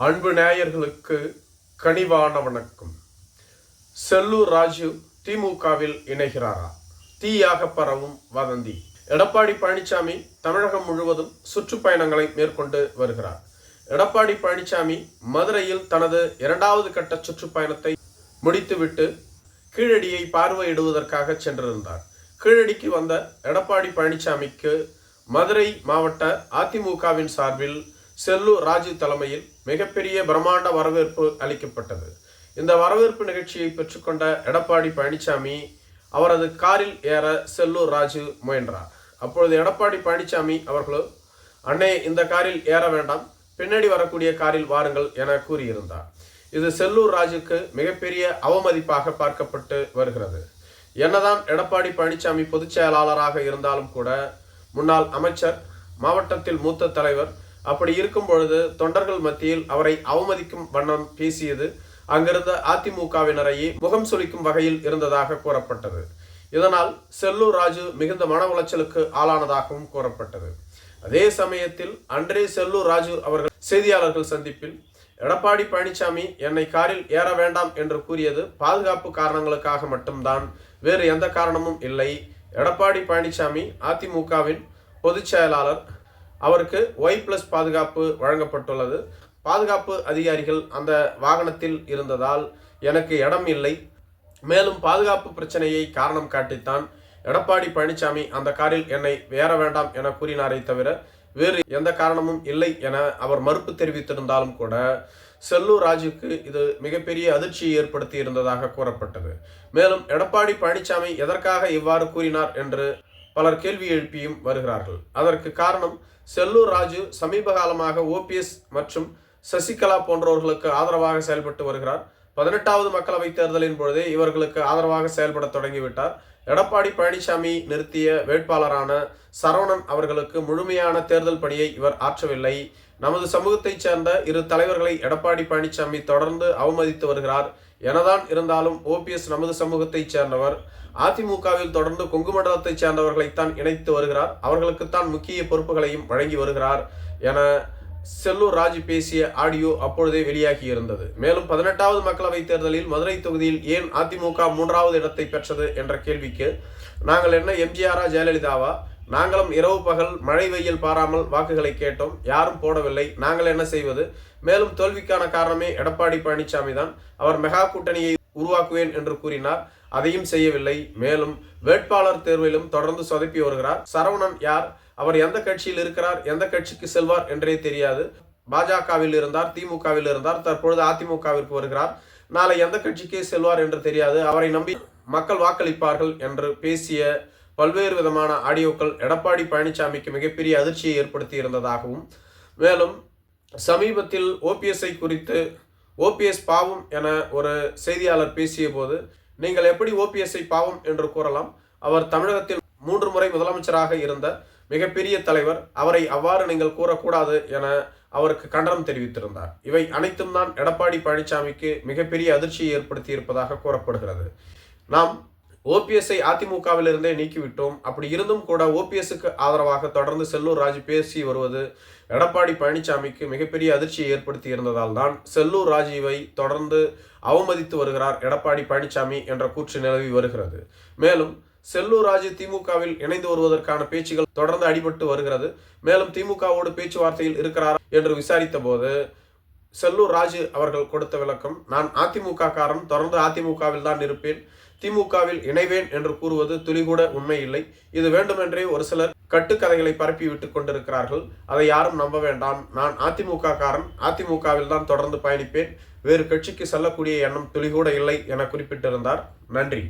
அன்பு நேயர்களுக்கு கனிவான வணக்கம். செல்லூர் ராஜு திமுகவில் இணைகிறாரா? தீயாக பரவும் வதந்தி. எடப்பாடி பழனிசாமி தமிழகம் முழுவதும் சுற்றுப்பயணங்களை மேற்கொண்டு வருகிறார். எடப்பாடி பழனிசாமி மதுரையில் தனது 2வது கட்ட சுற்றுப்பயணத்தை முடித்துவிட்டு கீழடியை பார்வையிடுவதற்காக சென்றிருந்தார். கீழடிக்கு வந்த எடப்பாடி பழனிசாமிக்கு மதுரை மாவட்ட அதிமுகவின் சார்பில் செல்லூர் ராஜு தலைமையில் மிகப்பெரிய பிரம்மாண்ட வரவேற்பு அளிக்கப்பட்டது. இந்த வரவேற்பு நிகழ்ச்சியை பெற்றுக்கொண்ட எடப்பாடி பழனிசாமி அவரது காரில் ஏற செல்லூர் ராஜு முயன்றார். அப்பொழுது எடப்பாடி பழனிசாமி அவர்களோ, அண்ணே, இந்த காரில் ஏற வேண்டாம், பின்னாடி வரக்கூடிய காரில் வாருங்கள் என கூறியிருந்தார். இது செல்லூர் ராஜுக்கு மிகப்பெரிய அவமதிப்பாக பார்க்கப்பட்டு வருகிறது. என்னதான் எடப்பாடி பழனிசாமி பொதுச் செயலாளராக இருந்தாலும் கூட, முன்னாள் அமைச்சர், மாவட்டத்தில் மூத்த தலைவர், அப்படி இருக்கும் பொழுது தொண்டர்கள் மத்தியில் அவரை அவமதிக்கும் வண்ணம் பேசியது அங்கிருந்த அதிமுகவினரையே முகம் சுளிக்கும் வகையில் இருந்ததாக கூறப்பட்டது. இதனால் செல்லூர் ராஜு மிகுந்த மன உளைச்சலுக்கு ஆளானதாகவும் கூறப்பட்டது. அதே சமயத்தில் அன்றே செல்லூர் ராஜு அவர்கள் செய்தியாளர்கள் சந்திப்பில், எடப்பாடி பழனிசாமி என்னை காரில் ஏற வேண்டாம் என்று கூறியது பாதுகாப்பு காரணங்களுக்காக மட்டும்தான், வேறு எந்த காரணமும் இல்லை. எடப்பாடி பழனிசாமி அதிமுகவின் பொதுச் செயலாளர், அவருக்கு Y+ பாதுகாப்பு வழங்கப்பட்டுள்ளது. பாதுகாப்பு அதிகாரிகள் அந்த வாகனத்தில் இருந்ததால் எனக்கு இடம் இல்லை. மேலும் பாதுகாப்பு பிரச்சனையை காரணம் காட்டித்தான் எடப்பாடி பழனிசாமி அந்த காரில் என்னை ஏற வேண்டாம் என கூறினாரை தவிர வேறு எந்த காரணமும் இல்லை என அவர் மறுப்பு தெரிவித்திருந்தாலும் கூட, செல்லூர் ராஜுக்கு இது மிகப்பெரிய அதிர்ச்சியை ஏற்படுத்தி இருந்ததாக கூறப்பட்டது. மேலும் எடப்பாடி பழனிசாமி எதற்காக இவ்வாறு கூறினார் என்று பலர் கேள்வி எழுப்பியும் வருகிறார்கள். அதற்கு காரணம், செல்லூர் ராஜு சமீப காலமாக OPS மற்றும் சசிகலா போன்றவர்களுக்கு ஆதரவாக செயல்பட்டு வருகிறார். 18வது மக்களவைத் தேர்தலின் பொழுதே இவர்களுக்கு ஆதரவாக செயல்பட தொடங்கிவிட்டார். எடப்பாடி பழனிசாமி நிறுத்திய வேட்பாளரான சரவணன் அவர்களுக்கு முழுமையான தேர்தல் பணியை இவர் ஆற்றவில்லை. நமது சமூகத்தைச் சேர்ந்த 2 தலைவர்களை எடப்பாடி பழனிசாமி தொடர்ந்து அவமதித்து வருகிறார். எனதான் இருந்தாலும் OPS நமது சமூகத்தைச் சேர்ந்தவர். அதிமுகவில் தொடர்ந்து கொங்கு மண்டலத்தைச் சேர்ந்தவர்களைத்தான் இணைத்து வருகிறார். அவர்களுக்குத்தான் முக்கிய பொறுப்புகளையும் வழங்கி வருகிறார் என செல்லூர் ராஜு பேசிய ஆடியோ அப்பொழுதே வெளியாகி இருந்தது. மேலும் 18வது மக்களவைத் தேர்தலில் மதுரை தொகுதியில் ஏன் அதிமுக 3வது இடத்தை பெற்றது என்ற கேள்விக்கு, நாங்கள் என்ன எம்ஜிஆரா ஜெயலலிதாவா? நாங்களும் இரவு பகல் மழை வெயில் பாராமல் வாக்குகளை கேட்டோம், யாரும் போடவில்லை, நாங்கள் என்ன செய்வது? மேலும் தோல்விக்கான காரணமே எடப்பாடி பழனிசாமி தான். அவர் மெகா கூட்டணியை உருவாக்குவேன் என்று கூறினார், அதையும் செய்யவில்லை. மேலும் வேட்பாளர் தேர்விலும் தொடர்ந்து சொதப்பி வருகிறார். சரவணன் யார்? அவர் எந்த கட்சியில் இருக்கிறார், எந்த கட்சிக்கு செல்வார் என்றே தெரியாது. பாஜகவில் இருந்தார், திமுகவில் இருந்தார், தற்பொழுது அதிமுகவிற்கு வருகிறார். நாளை எந்த கட்சிக்கே செல்வார் என்று தெரியாது. அவரை நம்பி மக்கள் வாக்களிப்பார்கள் என்று பேசிய பல்வேறு விதமான ஆடியோக்கள் எடப்பாடி பழனிசாமிக்கு மிகப்பெரிய அதிர்ச்சியை ஏற்படுத்தி இருந்ததாகவும், மேலும் சமீபத்தில் OPS-ஐ குறித்து OPS பாவம் என ஒரு செய்தியாளர் பேசிய போது, நீங்கள் எப்படி OPS-ஐ பாவம் என்று கூறலாம்? அவர் தமிழகத்தில் 3 முறை முதலமைச்சராக இருந்த மிகப்பெரிய தலைவர், அவரை அவ்வாறு நீங்கள் கூறக்கூடாது என அவருக்கு கண்டனம் தெரிவித்திருந்தார். இவை அனைத்தும் தான் எடப்பாடி பழனிசாமிக்கு மிகப்பெரிய அதிர்ச்சியை ஏற்படுத்தி இருப்பதாக கூறப்படுகிறது. நாம் OPS-ஐ அதிமுகவில் இருந்தே நீக்கிவிட்டோம். அப்படி இருந்தும் கூட OPS-க்கு ஆதரவாக தொடர்ந்து செல்லூர் ராஜு பேசி வருவது எடப்பாடி பழனிசாமிக்கு மிகப்பெரிய அதிர்ச்சியை ஏற்படுத்தி இருந்ததால் தான் செல்லூர் ராஜுவை தொடர்ந்து அவமதித்து வருகிறார் எடப்பாடி பழனிசாமி என்ற கூற்று நிலவி வருகிறது. மேலும் செல்லூர் ராஜு திமுகவில் இணைந்து வருவதற்கான பேச்சுகள் தொடர்ந்து அடிபட்டு வருகிறது. மேலும் திமுகவோடு பேச்சுவார்த்தையில் இருக்கிறார் என்று விசாரித்த போது செல்லூர் ராஜு அவர்கள் கொடுத்த விளக்கம், நான் அதிமுக காரன், தொடர்ந்து அதிமுகவில் தான் இருப்பேன், திமுகவில் இணைவேன் என்று கூறுவது துளிகூட உண்மை இல்லை. இது வேண்டுமென்றே ஒரு சிலர் கட்டுக்கதைகளை பரப்பி விட்டு கொண்டிருக்கிறார்கள். அதை யாரும் நம்ப வேண்டாம். நான் அதிமுக காரன், அதிமுகவில் தான் தொடர்ந்து பயணிப்பேன், வேறு கட்சிக்கு செல்லக்கூடிய எண்ணம் துளிகூட இல்லை என குறிப்பிட்டிருந்தார். நன்றி.